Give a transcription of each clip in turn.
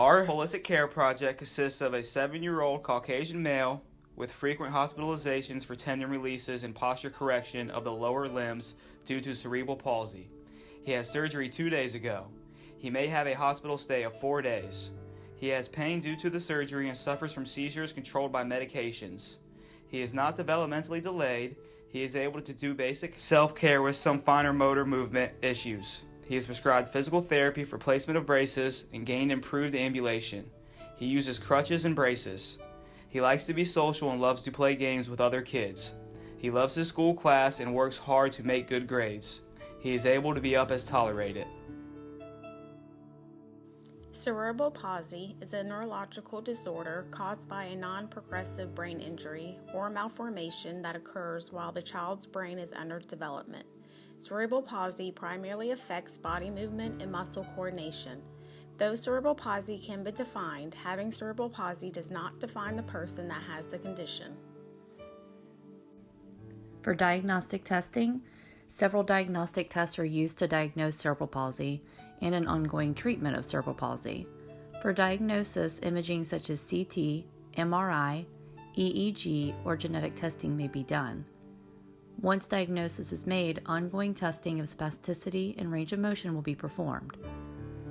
Our holistic care project consists of a 7-year-old Caucasian male with frequent hospitalizations for tendon releases and posture correction of the lower limbs due to cerebral palsy. He had surgery 2 days ago. He may have a hospital stay of 4 days. He has pain due to the surgery and suffers from seizures controlled by medications. He is not developmentally delayed. He is able to do basic self-care with some finer motor movement issues. He is prescribed physical therapy for placement of braces and gained improved ambulation. He uses crutches and braces. He likes to be social and loves to play games with other kids. He loves his school class and works hard to make good grades. He is able to be up as tolerated. Cerebral palsy is a neurological disorder caused by a non-progressive brain injury or malformation that occurs while the child's brain is under development. Cerebral palsy primarily affects body movement and muscle coordination. Though cerebral palsy can be defined, having cerebral palsy does not define the person that has the condition. For diagnostic testing, several diagnostic tests are used to diagnose cerebral palsy and an ongoing treatment of cerebral palsy. For diagnosis, imaging such as CT, MRI, EEG, or genetic testing may be done. Once diagnosis is made, ongoing testing of spasticity and range of motion will be performed.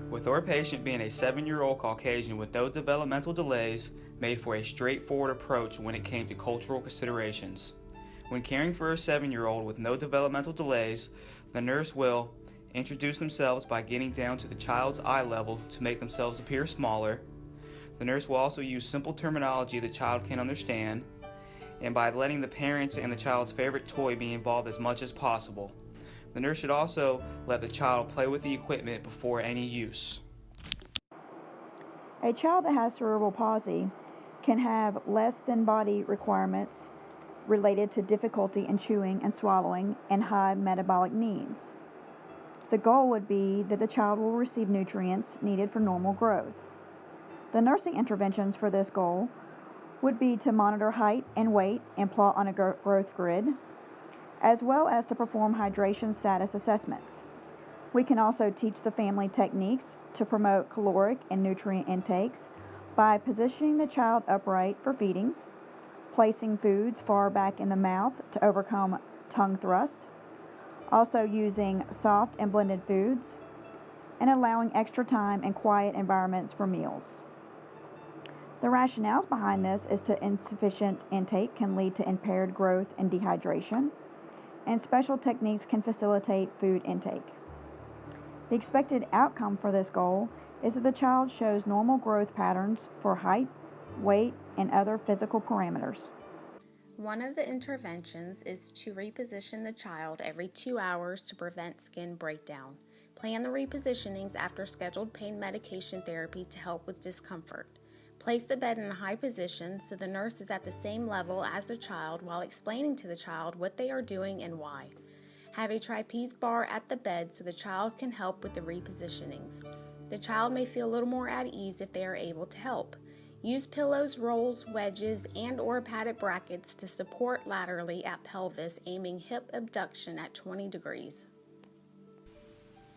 With our patient being a 7-year-old Caucasian with no developmental delays, made for a straightforward approach when it came to cultural considerations. When caring for a 7-year-old with no developmental delays, the nurse will introduce themselves by getting down to the child's eye level to make themselves appear smaller. The nurse will also use simple terminology the child can understand, and by letting the parents and the child's favorite toy be involved as much as possible. The nurse should also let the child play with the equipment before any use. A child that has cerebral palsy can have less than body requirements related to difficulty in chewing and swallowing and high metabolic needs. The goal would be that the child will receive nutrients needed for normal growth. The nursing interventions for this goal would be to monitor height and weight and plot on a growth grid, as well as to perform hydration status assessments. We can also teach the family techniques to promote caloric and nutrient intakes by positioning the child upright for feedings, placing foods far back in the mouth to overcome tongue thrust, also using soft and blended foods, and allowing extra time and quiet environments for meals. The rationales behind this is that insufficient intake can lead to impaired growth and dehydration, and special techniques can facilitate food intake. The expected outcome for this goal is that the child shows normal growth patterns for height, weight, and other physical parameters. One of the interventions is to reposition the child every 2 hours to prevent skin breakdown. Plan the repositionings after scheduled pain medication therapy to help with discomfort. Place the bed in a high position so the nurse is at the same level as the child while explaining to the child what they are doing and why. Have a trapeze bar at the bed so the child can help with the repositionings. The child may feel a little more at ease if they are able to help. Use pillows, rolls, wedges, and/or padded brackets to support laterally at pelvis, aiming hip abduction at 20 degrees.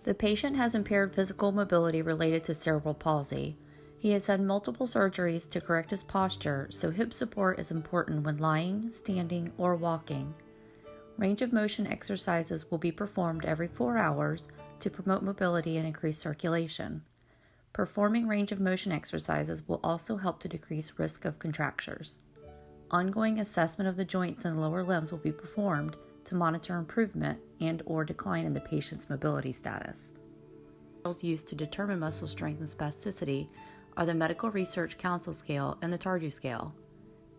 The patient has impaired physical mobility related to cerebral palsy. He has had multiple surgeries to correct his posture, so hip support is important when lying, standing, or walking. Range of motion exercises will be performed every 4 hours to promote mobility and increase circulation. Performing range of motion exercises will also help to decrease risk of contractures. Ongoing assessment of the joints and lower limbs will be performed to monitor improvement and/or decline in the patient's mobility status. Scales used to determine muscle strength and spasticity are the Medical Research Council scale and the Tardieu scale.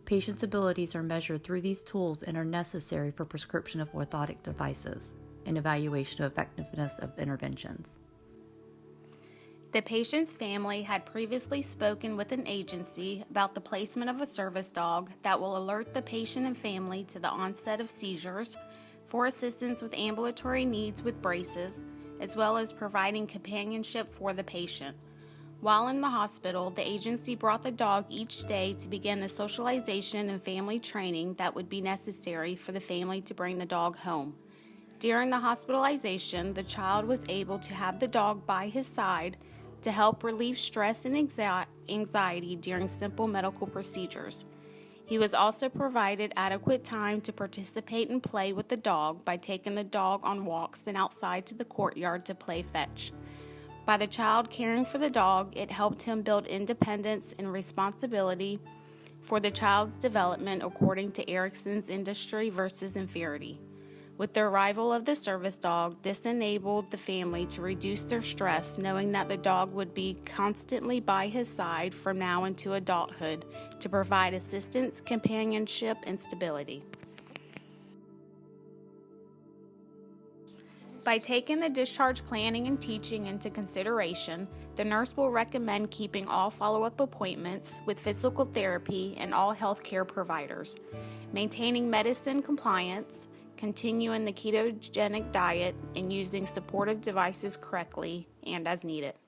Patients' abilities are measured through these tools and are necessary for prescription of orthotic devices and evaluation of effectiveness of interventions. The patient's family had previously spoken with an agency about the placement of a service dog that will alert the patient and family to the onset of seizures, for assistance with ambulatory needs with braces, as well as providing companionship for the patient. While in the hospital, the agency brought the dog each day to begin the socialization and family training that would be necessary for the family to bring the dog home. During the hospitalization, the child was able to have the dog by his side to help relieve stress and anxiety during simple medical procedures. He was also provided adequate time to participate and play with the dog by taking the dog on walks and outside to the courtyard to play fetch. By the child caring for the dog, it helped him build independence and responsibility for the child's development according to Erickson's industry versus inferiority. With the arrival of the service dog, this enabled the family to reduce their stress, knowing that the dog would be constantly by his side from now into adulthood to provide assistance, companionship, and stability. By taking the discharge planning and teaching into consideration, the nurse will recommend keeping all follow-up appointments with physical therapy and all healthcare providers, maintaining medicine compliance, continuing the ketogenic diet, and using supportive devices correctly and as needed.